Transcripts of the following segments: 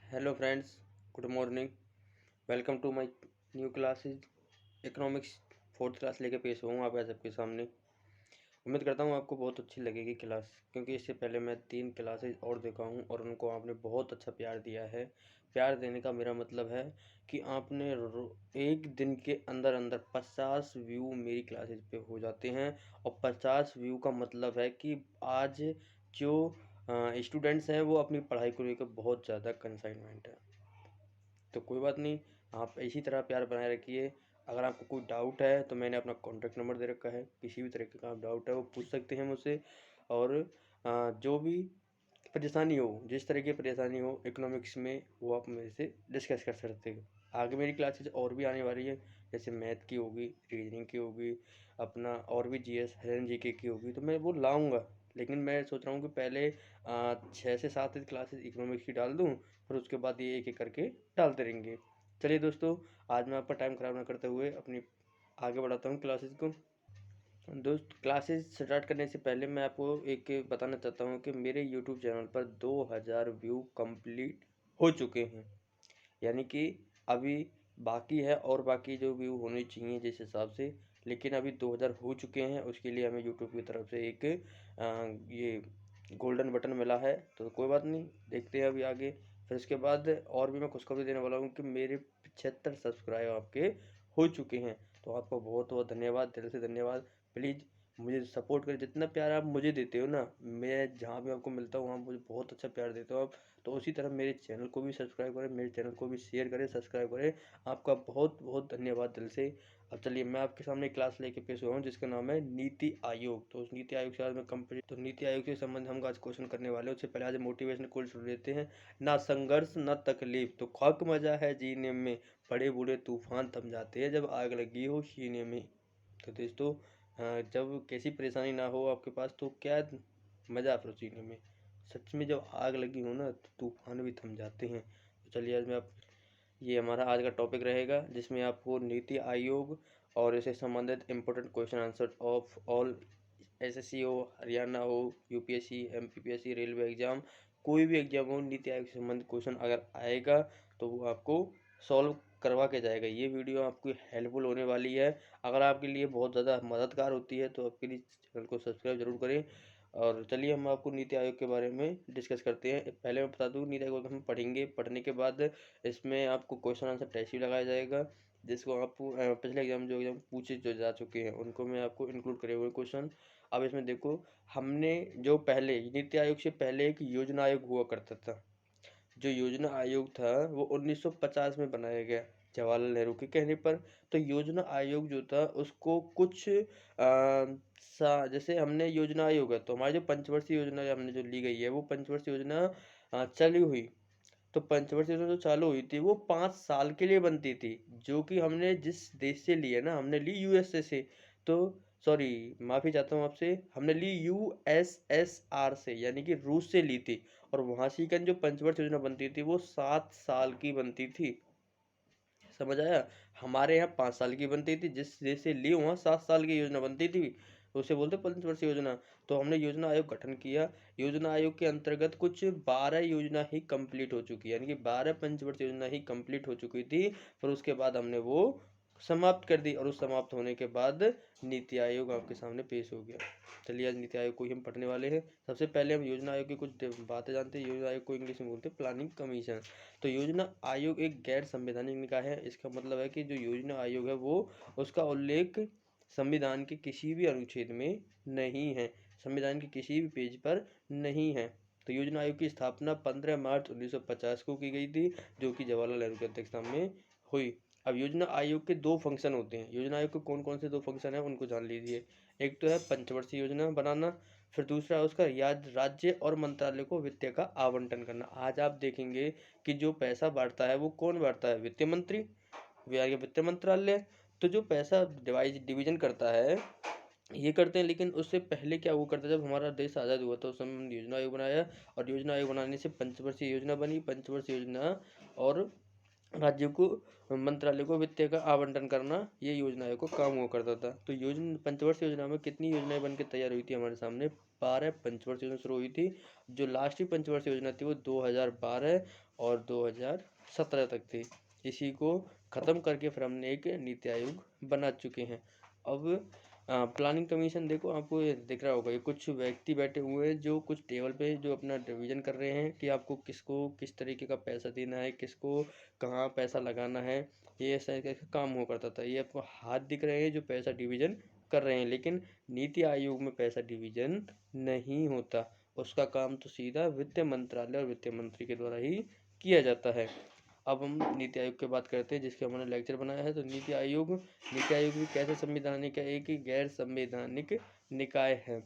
Hello friends, good morning. Welcome to my new classes. Economics fourth class लेके पेश हुआ हूँ आप सबके सामने। उम्मीद करता हूँ आपको बहुत अच्छी लगेगी क्लास, क्योंकि इससे पहले मैं 3 क्लासेज और देखा हूँ और उनको आपने बहुत अच्छा प्यार दिया है। प्यार देने का मेरा मतलब है कि आपने एक दिन के अंदर अंदर 50 व्यू मेरी क्लासेज पे हो जाते हैं। और 50 व्यू का मतलब है कि आज जो स्टूडेंट्स हैं वो अपनी पढ़ाई को लेकर बहुत ज़्यादा कंसाइनमेंट है। तो कोई बात नहीं, आप इसी तरह प्यार बनाए रखिए। अगर आपको कोई डाउट है तो मैंने अपना कॉन्टैक्ट नंबर दे रखा है, किसी भी तरीके का आप डाउट है वो पूछ सकते हैं मुझसे। और जो भी परेशानी हो, जिस तरह की परेशानी हो इकोनॉमिक्स में, वो आप मेरे से डिस्कस कर सकते हो। आगे मेरी क्लासेज और भी आने वाली है, जैसे मैथ की होगी, रीजनिंग की होगी, अपना और भी जीएस हेल्थ जीके की होगी, तो मैं वो लाऊंगा। लेकिन मैं सोच रहा हूँ कि पहले 6 से 7 क्लासेज इकोनॉमिक्स की डाल दूँ, फिर उसके बाद ये एक एक करके डालते रहेंगे। चलिए दोस्तों, आज मैं आपका टाइम ख़राब ना करते हुए अपनी आगे बढ़ाता हूँ क्लासेस को। दोस्त, क्लासेस स्टार्ट करने से पहले मैं आपको एक बताना चाहता हूँ कि मेरे यूट्यूब चैनल पर 2000 व्यू कंप्लीट हो चुके हैं। यानी कि अभी बाकी है और बाकी जो व्यू होने चाहिए जिस हिसाब से, लेकिन अभी 2000 हो चुके हैं। उसके लिए हमें यूट्यूब की तरफ से एक ये गोल्डन बटन मिला है, तो कोई बात नहीं, देखते हैं अभी आगे। फिर उसके बाद और भी मैं खुशखबरी देने वाला हूँ कि मेरे 75 सब्सक्राइब आपके हो चुके हैं। तो आपका बहुत बहुत धन्यवाद, दिल से धन्यवाद। प्लीज़ मुझे सपोर्ट करें। जितना प्यार आप मुझे देते हो ना, मैं जहाँ भी आपको मिलता हूँ वहाँ मुझे बहुत अच्छा प्यार देते हो आप। तो उसी तरह मेरे चैनल को भी सब्सक्राइब करें, मेरे चैनल को भी शेयर करें, सब्सक्राइब करें। आपका बहुत बहुत धन्यवाद दिल से। अब चलिए, मैं आपके सामने क्लास लेके पेश हुआ हूँ जिसका नाम है नीति आयोग। तो उस नीति आयोग से आज मैं कंप्लीट, तो नीति आयोग से संबंध हम आज क्वेश्चन करने वाले हैं। उससे पहले आज मोटिवेशन कोड शुरू लेते हैं। ना संघर्ष ना तकलीफ तो खाक मजा है जीने में, बड़े बूढ़े तूफान थम जाते हैं जब आग लगी हो सीने में। तो दोस्तों, जब कैसी परेशानी ना हो आपके पास तो क्या मज़ा आप सीने में। सच में जब आग लगी हो ना तो तूफान भी थम जाते हैं। तो चलिए, आज मैं आप, ये हमारा आज का टॉपिक रहेगा जिसमें आपको नीति आयोग और इससे संबंधित important question answer of all SSC हो, हरियाणा हो, यूपीएससी, एमपीपीएससी, रेलवे एग्जाम, कोई भी एग्जाम हो, नीति आयोग से संबंधित क्वेश्चन अगर आएगा तो वो आपको सॉल्व करवा के जाएगा। ये वीडियो आपकी हेल्पफुल होने वाली है। अगर आपके लिए बहुत ज़्यादा मददगार होती है तो आपके लिए चैनल को सब्सक्राइब जरूर करें। और चलिए, हम आपको नीति आयोग के बारे में डिस्कस करते हैं। पहले मैं बता दूं, नीति आयोग हम पढ़ेंगे, पढ़ने के बाद इसमें आपको क्वेश्चन आंसर टेस्ट भी लगाया जाएगा, जिसको आप पिछले एग्जाम जो एग्जाम पूछे जो जा चुके हैं उनको मैं आपको इंक्लूड करे हुए क्वेश्चन। अब इसमें देखो, हमने जो पहले नीति आयोग से पहले एक योजना आयोग हुआ करता था। जो योजना आयोग था वो 1950 में बनाया गया जवाहरलाल नेहरू के कहने पर। तो योजना आयोग जो था उसको कुछ जैसे हमने योजना आयोग है, तो हमारी जो पंचवर्षीय योजना हमने जो ली गई है वो पंचवर्षीय योजना चली हुई। तो पंचवर्षीय योजना जो चालू हुई थी वो 5 साल के लिए बनती थी, जो कि हमने जिस देश से ली है ना, हमने ली यूएसए से। तो सॉरी, माफ़ी चाहता हूँ आपसे, हमने ली यूएसएसआर से, यानी कि रूस से ली थी। और वहाँ से जो पंचवर्षीय योजना बनती थी वो 7 साल की बनती थी। समझ आया? हमारे यहाँ 5 साल की बनती थी, जिस देश से ली वहाँ 7 साल की योजना बनती थी, उसे बोलते पंचवर्षीय योजना। तो हमने योजना आयोग गठन किया। योजना आयोग के अंतर्गत कुछ 12 योजना ही कंप्लीट हो चुकी है, यानी कि 12 पंचवर्षीय योजना ही कंप्लीट हो चुकी थी। फिर उसके बाद हमने वो समाप्त कर दी, और उस समाप्त होने के बाद नीति आयोग आपके सामने पेश हो गया। चलिए, आज नीति आयोग को ही हम पढ़ने वाले हैं। सबसे पहले हम योजना आयोग की कुछ बातें जानते हैं। योजना आयोग को इंग्लिश में बोलते हैं प्लानिंग कमीशन। तो योजना आयोग एक गैर संवैधानिक निकाय है। इसका मतलब है कि जो योजना आयोग है वो, उसका उल्लेख संविधान के किसी भी अनुच्छेद में नहीं है, संविधान के किसी भी पेज पर नहीं है। तो योजना आयोग की स्थापना 15 मार्च 1950 को की गई थी, जो कि जवाहरलाल नेहरू की अध्यक्षता में हुई। अब योजना आयोग के 2 फंक्शन होते हैं। योजना आयोग के कौन कौन से 2 फंक्शन हैं उनको जान लीजिए। एक तो है पंचवर्षीय योजना बनाना, फिर दूसरा है उसका राज्य और मंत्रालय को वित्त का आवंटन करना। आज आप देखेंगे कि जो पैसा बांटता है वो कौन बांटता है? वित्त मंत्री, वित्त मंत्रालय। तो जो पैसा डिवीजन करता है ये करते हैं। लेकिन उससे पहले क्या हुआ करता, जब हमारा देश आज़ाद हुआ तो उस समय हमने योजना आयोग बनाया, और योजना आयोग बनाने से पंचवर्षीय योजना बनी। पंचवर्षीय योजना और राज्यों को मंत्रालय को वित्त का आवंटन करना, ये योजना आयोग का काम हुआ करता था। तो योजना पंचवर्ष योजना में कितनी योजनाएं बन के तैयार हुई थी हमारे सामने? 12 पंचवर्ष योजना शुरू हुई थी। जो लास्ट पंचवर्ष योजना थी वो 2012 और 2017 तक थी। इसी को ख़त्म करके फिर हमने एक नीति आयोग बना चुके हैं। अब प्लानिंग कमीशन देखो, आपको ये दिख रहा होगा, ये कुछ व्यक्ति बैठे हुए हैं जो कुछ टेबल पे जो अपना डिवीजन कर रहे हैं कि आपको किसको किस तरीके का पैसा देना है, किसको कहाँ पैसा लगाना है। ये ऐसा एक काम हुआ करता था। ये आपको हाथ दिख रहे हैं जो पैसा डिवीजन कर रहे हैं, लेकिन नीति आयोग में पैसा डिवीजन नहीं होता। उसका काम तो सीधा वित्त मंत्रालय और वित्त मंत्री के द्वारा ही किया जाता है। अब हम नीति आयोग की बात करते हैं, जिसके हमने लेक्चर बनाया है। तो नीति आयोग भी कैसे संवैधानिक है? एक गैर संवैधानिक निकाय है।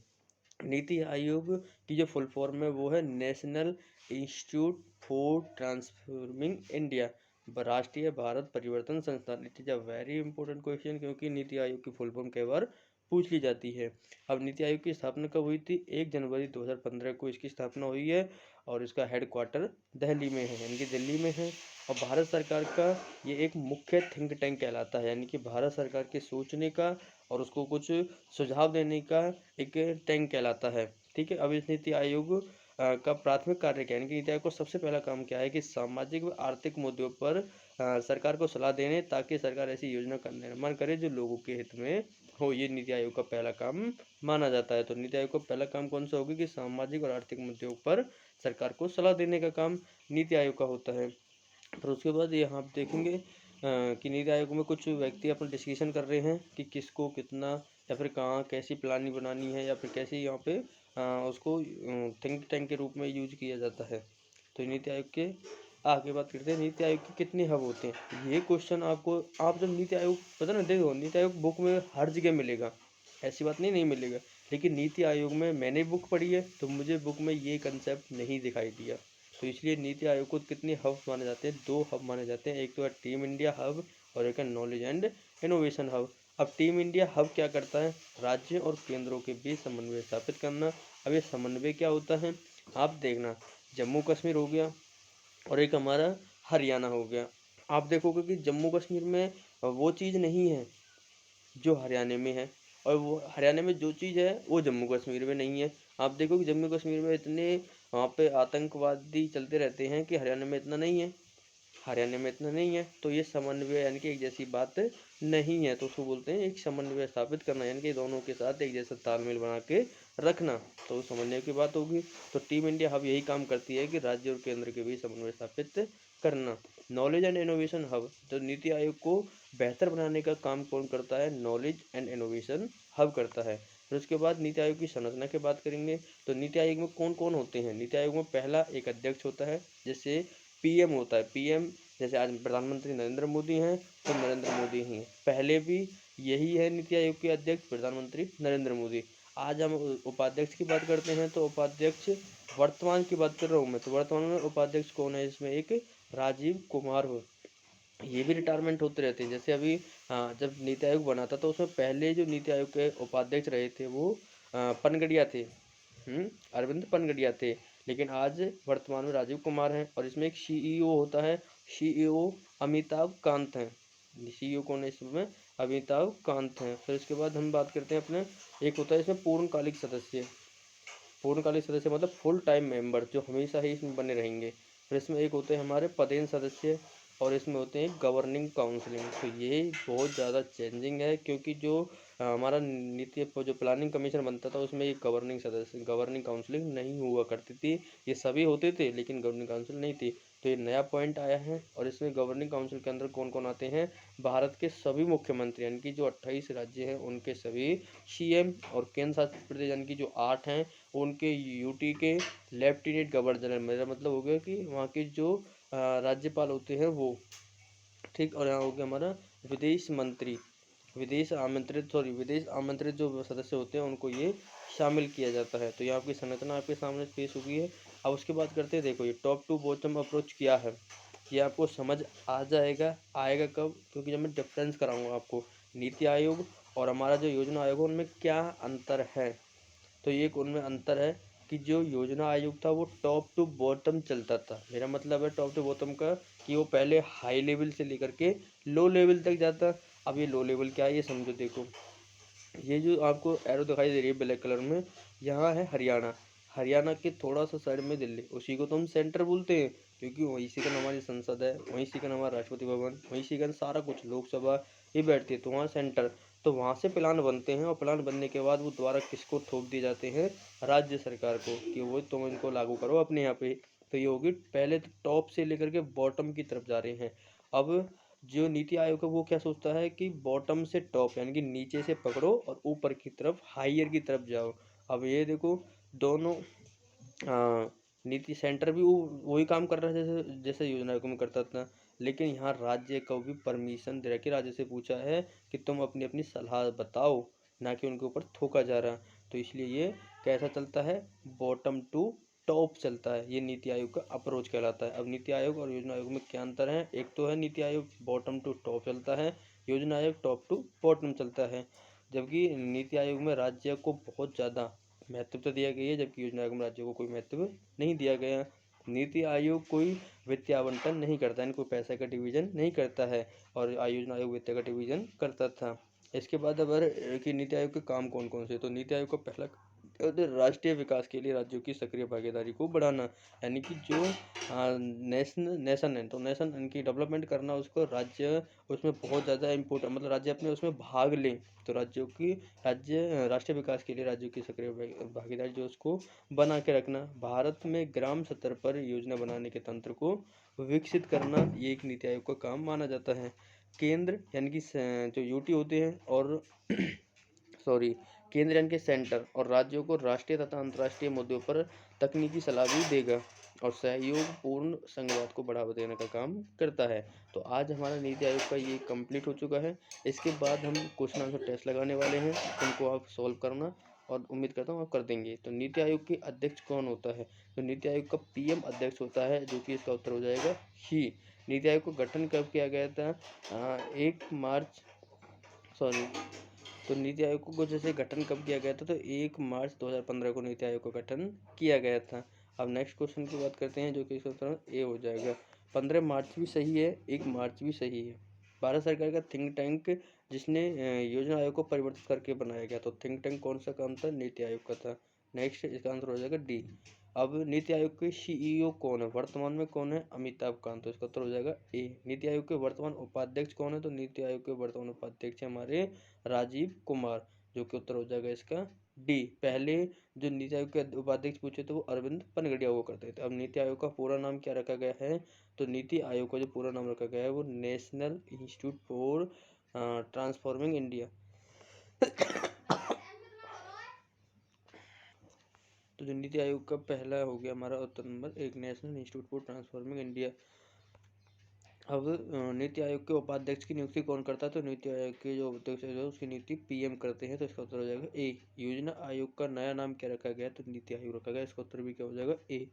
नीति आयोग की जो फुल फॉर्म है वो है national Institute for Transforming India, राष्ट्रीय भारत परिवर्तन संस्थान। It is a very important question, क्योंकि नीति आयोग की फुल फॉर्म कई बार पूछ ली जाती है। अब नीति आयोग की स्थापना कब हुई थी? 1 जनवरी 2015 को इसकी स्थापना हुई है और इसका हेडक्वार्टर दिल्ली में है, यानी कि दिल्ली में है। और भारत सरकार का ये एक मुख्य थिंक टैंक कहलाता है, यानी कि भारत सरकार के सोचने का और उसको कुछ सुझाव देने का एक टैंक कहलाता है। ठीक है। अब इस नीति आयोग का प्राथमिक कार्य क्या है? यानी कि नीति आयोग को सबसे पहला काम क्या है कि सामाजिक व आर्थिक मुद्दों पर सरकार को सलाह देने, ताकि सरकार ऐसी योजना का निर्माण करे जो लोगों के हित में हो। ये नीति आयोग का पहला काम माना जाता है। तो नीति आयोग का पहला काम कौन सा होगा कि सामाजिक और आर्थिक मुद्दों पर सरकार को सलाह देने का काम नीति आयोग का होता है। फिर उसके बाद यहाँ आप देखेंगे कि नीति आयोग में कुछ व्यक्ति अपना डिस्कशन कर रहे हैं कि किसको कितना या फिर कहाँ कैसी प्लानिंग बनानी है, या फिर कैसे यहाँ पे उसको थिंक टैंक के रूप में यूज किया जाता है। तो नीति आयोग के आगे बात करते हैं, नीति आयोग के कितने हब होते हैं? ये क्वेश्चन आपको, आप जब नीति आयोग पता ना, देखो नीति आयोग बुक में हर जगह मिलेगा, ऐसी बात नहीं मिलेगा। लेकिन नीति आयोग में मैंने बुक पढ़ी है तो मुझे बुक में ये कंसेप्ट नहीं दिखाई दिया। तो इसलिए नीति आयोग को कितने हब माने जाते हैं? 2 हब माने जाते हैं। एक तो है टीम इंडिया हब और एक है नॉलेज एंड इनोवेशन हब। अब टीम इंडिया हब क्या करता है? राज्य और केंद्रों के बीच समन्वय स्थापित करना। अब ये समन्वय क्या होता है? आप देखना, जम्मू कश्मीर हो गया और एक हमारा हरियाणा हो गया। आप देखोगे कि जम्मू कश्मीर में वो चीज़ नहीं है जो हरियाणा में है, और वो हरियाणा में जो चीज़ है वो जम्मू कश्मीर में नहीं है। आप देखो कि जम्मू कश्मीर में इतने वहाँ पे आतंकवादी चलते रहते हैं कि हरियाणा में इतना नहीं है, हरियाणा में इतना नहीं है। तो ये समन्वय यानी कि एक जैसी बात नहीं है, तो उसको बोलते हैं एक समन्वय स्थापित करना, यानी कि दोनों के साथ एक जैसा तालमेल बना के रखना, तो समन्वय की बात होगी। तो टीम इंडिया हब यही काम करती है कि राज्य और केंद्र के बीच समन्वय स्थापित करना। नॉलेज एंड इनोवेशन हब, तो नीति आयोग को बेहतर बनाने का काम कौन करता है? नॉलेज एंड इनोवेशन हब करता है। फिर उसके बाद नीति आयोग की संरचना की बात करेंगे। तो नीति आयोग में कौन कौन होते हैं? नीति आयोग में पहला एक अध्यक्ष होता है, जैसे पीएम होता है। पीएम जैसे आज प्रधानमंत्री नरेंद्र मोदी हैं तो नरेंद्र मोदी ही हैं। पहले भी यही है नीति आयोग के अध्यक्ष प्रधानमंत्री नरेंद्र मोदी। आज हम उपाध्यक्ष की बात करते हैं, तो उपाध्यक्ष वर्तमान की बात कर रहा हूँ मैं, तो वर्तमान में उपाध्यक्ष कौन है? इसमें एक राजीव कुमार हो, ये भी रिटायरमेंट होते रहते हैं। जैसे अभी जब नीति आयोग बना था तो उसमें पहले जो नीति आयोग के उपाध्यक्ष रहे थे वो पनगड़िया थे, अरविंद पनगड़िया थे। लेकिन आज वर्तमान में राजीव कुमार हैं। और इसमें एक सीईओ होता है, सीईओ अमिताभ कांत हैं। सीईओ कौन है इसमें? अमिताभ कांत हैं। फिर इसके बाद हम बात करते हैं अपने, एक होता है इसमें पूर्णकालिक सदस्य। पूर्णकालिक सदस्य मतलब फुल टाइम मेंबर, जो हमेशा ही इसमें बने रहेंगे। फिर इसमें एक होते हैं हमारे पदेन सदस्य, और इसमें होते हैं गवर्निंग काउंसिलिंग। तो ये बहुत ज़्यादा चेंजिंग है, क्योंकि जो हमारा नीति जो प्लानिंग कमीशन बनता था उसमें एक गवर्निंग काउंसिलिंग नहीं हुआ करती थी। ये सभी होते थे लेकिन गवर्निंग काउंसिल नहीं थी। तो ये नया पॉइंट आया है। और इसमें गवर्निंग काउंसिल के अंदर कौन कौन आते हैं? भारत के सभी मुख्यमंत्री, यानी कि जो 28 राज्य हैं उनके सभी सीएम, और केंद्र शासित प्रदेश यानी कि जो 8 हैं उनके यूटी के लेफ्टिनेंट गवर्नर। मेरा मतलब हो गया कि वहाँ के जो राज्यपाल होते हैं वो, ठीक। और यहाँ हो गया हमारा विदेश मंत्री, विदेश आमंत्रित जो सदस्य होते हैं उनको ये शामिल किया जाता है। तो ये आपकी संरचना आपके सामने पेश हुई है। अब उसके बाद करते हैं, देखो ये टॉप टू बॉटम अप्रोच क्या है, ये आपको समझ आ जाएगा। आएगा कब? क्योंकि जब मैं डिफरेंस कराऊंगा आपको नीति आयोग और हमारा जो योजना आयोग है उनमें क्या अंतर है। तो ये एक उनमें अंतर है कि जो योजना आयोग था वो टॉप टू बॉटम चलता था। मेरा मतलब है टॉप टू बॉटम का कि वो पहले हाई लेवल से लेकर के लो लेवल तक जाता। अब ये लो लेवल क्या है ये समझो। देखो ये जो आपको एरो दिखाई दे रही है ब्लैक कलर में, यहाँ है हरियाणा। हरियाणा के थोड़ा सा साइड में दिल्ली, उसी को तो हम सेंटर बोलते हैं, क्योंकि वहीं से का हमारी संसद है, वहीं से का हमारा राष्ट्रपति भवन, वहीं से का सारा कुछ लोकसभा ये बैठती है, तो वहाँ सेंटर। तो वहाँ से प्लान बनते हैं और प्लान बनने के बाद वो दोबारा किसको थोप दिए जाते हैं, राज्य सरकार को, कि वो तुम इनको लागू करो अपने यहाँ पे। तो ये होगी पहले तो टॉप से लेकर के बॉटम की तरफ जा रहे हैं। अब जो नीति आयोग है वो क्या सोचता है कि बॉटम से टॉप यानी कि नीचे से पकड़ो और ऊपर की तरफ हाइयर की तरफ जाओ। अब ये देखो दोनों नीति सेंटर भी वही काम कर रहा है जैसे जैसे योजना आयोग में करता था, लेकिन यहाँ राज्य को भी परमिशन दे रखी, राज्य से पूछा है कि तुम अपनी अपनी सलाह बताओ, ना कि उनके ऊपर थोका जा रहा। तो इसलिए ये कैसा चलता है, बॉटम टू टॉप चलता है। ये नीति आयोग का अप्रोच कहलाता है। अब नीति आयोग और योजना आयोग में क्या अंतर है, एक तो है NITI Aayog bottom to top चलता है, योजना आयोग टॉप टू बॉटम चलता है। जबकि नीति आयोग में राज्य को बहुत ज़्यादा महत्व तो दिया गया है, जबकि योजना आयोग में राज्य को कोई महत्व नहीं दिया गया। नीति आयोग कोई वित्तीय आवंटन नहीं करता, इनको पैसे का डिवीजन नहीं करता है, और योजना आयोग वित्त का डिवीजन करता था। इसके बाद अगर कि नीति आयोग के काम कौन कौन से, तो नीति आयोग का पहला राष्ट्रीय विकास के लिए राज्यों की सक्रिय भागीदारी को बढ़ाना, यानी कि जो नेशन है तो नेशन इनकी डेवलपमेंट करना, उसको राज्य उसमें बहुत ज़्यादा इम्पोर्टेंट, मतलब राज्य अपने उसमें भाग लें। तो राज्यों की राष्ट्रीय विकास के लिए राज्यों की सक्रिय भागीदारी जो उसको बना के रखना। भारत में ग्राम स्तर पर योजना बनाने के तंत्र को विकसित करना, ये एक नीति आयोग का काम माना जाता है। केंद्र यानी कि जो यूटी होते हैं और सॉरी केंद्र यानी कि सेंटर, और राज्यों को राष्ट्रीय तथा अंतर्राष्ट्रीय मुद्दों पर तकनीकी सलाह भी देगा और सहयोग पूर्ण संघवाद को बढ़ावा देने का काम करता है। तो आज हमारा नीति आयोग का ये कंप्लीट हो चुका है। इसके बाद हम क्वेश्चन आंसर टेस्ट लगाने वाले हैं, उनको आप सॉल्व करना और उम्मीद करता हूँ आप कर देंगे। तो नीति आयोग के अध्यक्ष कौन होता है, तो नीति आयोग का पीएम अध्यक्ष होता है, जो कि इसका उत्तर हो जाएगा ही। नीति आयोग का गठन कब किया गया था, 1 मार्च सॉरी तो नीति आयोग को जैसे गठन कब किया गया था, तो 1 मार्च 2015 को नीति आयोग का गठन किया गया था। अब नेक्स्ट क्वेश्चन की बात करते हैं, जो कि इसका उत्तर ए हो जाएगा। 15 मार्च भी सही है, 1 मार्च भी सही है। भारत सरकार का थिंक टैंक जिसने योजना आयोग को परिवर्तित करके बनाया गया, तो थिंक टैंक कौन सा काम था, नीति आयोग का था। नेक्स्ट इसका आंसर हो जाएगा डी। अब नीति आयोग के सीईओ कौन है, वर्तमान में कौन है, अमिताभ कांत, तो इसका उत्तर हो जाएगा ए। नीति आयोग के वर्तमान उपाध्यक्ष कौन है, तो नीति आयोग के वर्तमान उपाध्यक्ष हमारे राजीव कुमार, जो कि उत्तर हो जाएगा इसका डी। पहले जो नीति आयोग के उपाध्यक्ष पूछे थे वो अरविंद पनगड़िया हुआ करते थे। अब नीति आयोग का पूरा नाम क्या रखा गया है, तो नीति आयोग का जो पूरा नाम रखा गया है वो National Institute for Transforming India. तो जो नीति आयोग का पहला हो गया हमारा उत्तर number 1, National Institute for Transforming India. अब नीति आयोग के उपाध्यक्ष की नियुक्ति कौन करता है, तो नीति आयोग के जो अध्यक्ष है उसकी नियुक्ति पीएम करते हैं, तो इसका उत्तर हो जाएगा ए। योजना आयोग का नया नाम क्या रखा गया, तो नीति आयोग रखा गया, इसका उत्तर भी क्या हो जाएगा ए।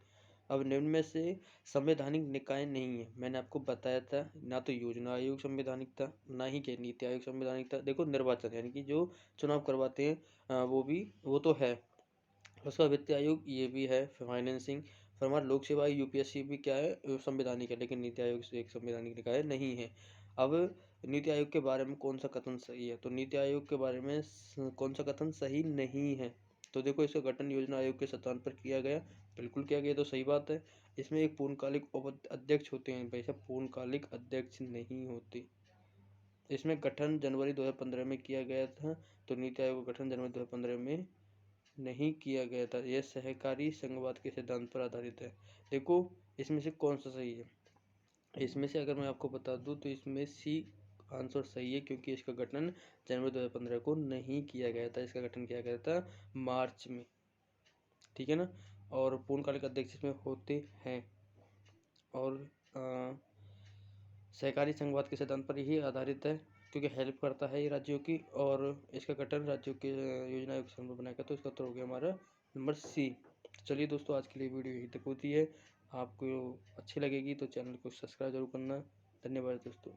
अब निम्न में से संवैधानिक निकाय नहीं है, मैंने आपको बताया था, ना तो योजना आयोग संवैधानिक था, ना ही के नीति आयोग संवैधानिक था। देखो निर्वाचन यानी कि जो चुनाव करवाते हैं वो तो है, उसका वित्त आयोग ये भी है, फाइनेंसिंग, फिर हमारा लोक सेवा यूपीएससी भी क्या है, संवैधानिक है, लेकिन नीति आयोग से एक संवैधानिक निकाय नहीं है। अब नीति आयोग के बारे में कौन सा कथन सही है, तो नीति आयोग के बारे में कौन सा कथन सही नहीं है, तो देखो इसका गठन योजना आयोग के स्थान पर किया गया, बिल्कुल किया गया, तो सही बात है। इसमें एक पूर्णकालिक अध्यक्ष होते हैं, भाई साहब पूर्णकालिक अध्यक्ष नहीं होते। इसमें गठन जनवरी 2015 में किया गया था, तो नीति आयोग का गठन जनवरी 2015 में नहीं किया गया था। यह सहकारी संघवाद के सिद्धांत पर आधारित है। देखो इसमें से कौन सा सही है, इसमें से अगर मैं आपको बता दूं तो इसमें सी आंसर सही है, क्योंकि इसका गठन जनवरी 2015 को नहीं किया गया था, इसका गठन किया गया था मार्च में, ठीक है ना। और पूर्णकालिक अध्यक्ष इसमें होते हैं, और सहकारी संघवाद के सिद्धांत पर ही आधारित है, क्योंकि हेल्प करता है ये राज्यों की, और इसका गठन राज्यों के योजना आयोग संघ बनाएगा, तो इसका उत्तर हो गया हमारा नंबर सी। चलिए दोस्तों आज के लिए वीडियो यहीं तक होती है, आपको अच्छी लगेगी तो चैनल को सब्सक्राइब जरूर करना। धन्यवाद दोस्तों।